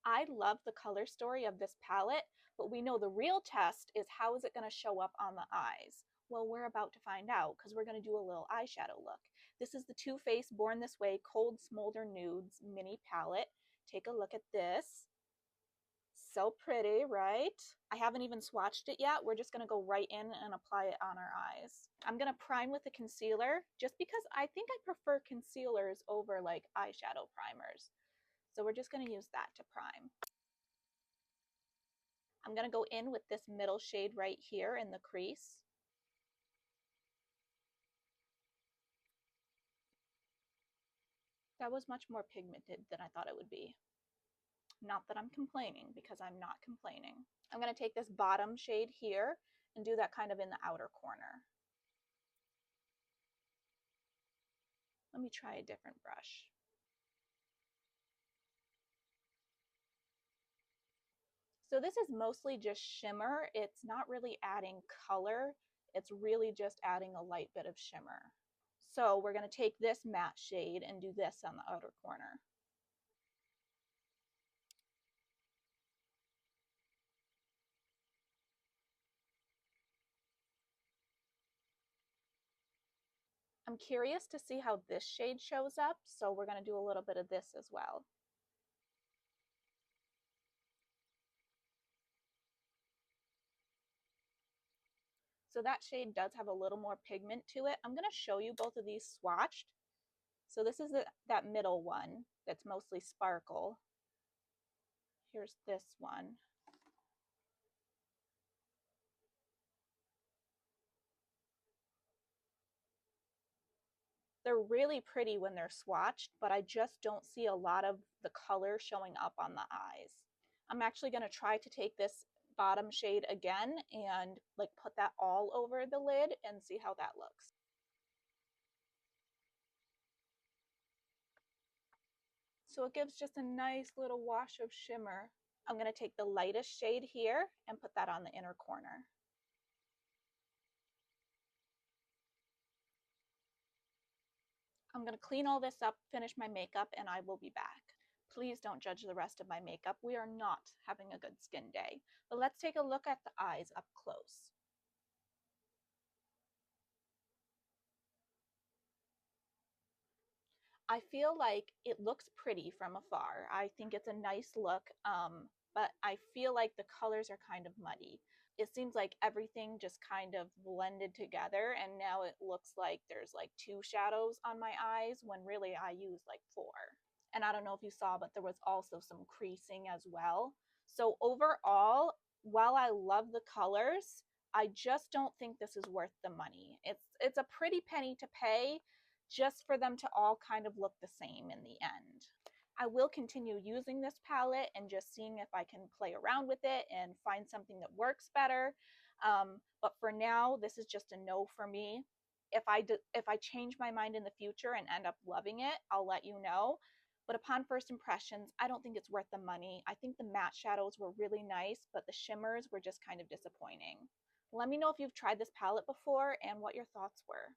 I love the color story of this palette, but we know the real test is how is it going to show up on the eyes? Well, we're about to find out because we're going to do a little eyeshadow look. This is the Too Faced Born This Way Cold Smolder Nudes mini palette. Take a look at this. So pretty, right? I haven't even swatched it yet. We're just going to go right in and apply it on our eyes. I'm going to prime with a concealer just because I think I prefer concealers over like eyeshadow primers. So we're just going to use that to prime. I'm going to go in with this middle shade right here in the crease. That was much more pigmented than I thought it would be. Not that I'm complaining, because I'm not complaining. I'm going to take this bottom shade here and do that kind of in the outer corner. Let me try a different brush. So this is mostly just shimmer. It's not really adding color. It's really just adding a light bit of shimmer. So we're going to take this matte shade and do this on the outer corner. I'm curious to see how this shade shows up, so we're going to do a little bit of this as well. So that shade does have a little more pigment to it. I'm going to show you both of these swatched. So this is that middle one that's mostly sparkle. Here's this one. They're really pretty when they're swatched, but I just don't see a lot of the color showing up on the eyes. I'm actually going to try to take this bottom shade again and like put that all over the lid and see how that looks. So it gives just a nice little wash of shimmer. I'm going to take the lightest shade here and put that on the inner corner. I'm going to clean all this up, finish my makeup, and I will be back. Please don't judge the rest of my makeup. We are not having a good skin day. But let's take a look at the eyes up close. I feel like it looks pretty from afar. I think it's a nice look, but I feel like the colors are kind of muddy. It seems like everything just kind of blended together, and now it looks like there's like two shadows on my eyes when really I used like four. And I don't know if you saw, but there was also some creasing as well. So overall, while I love the colors, I just don't think this is worth the money. It's a pretty penny to pay just for them to all kind of look the same in the end. I will continue using this palette and just seeing if I can play around with it and find something that works better. But for now, this is just a no for me. If I change my mind in the future and end up loving it, I'll let you know. But upon first impressions, I don't think it's worth the money. I think the matte shadows were really nice, but the shimmers were just kind of disappointing. Let me know if you've tried this palette before and what your thoughts were.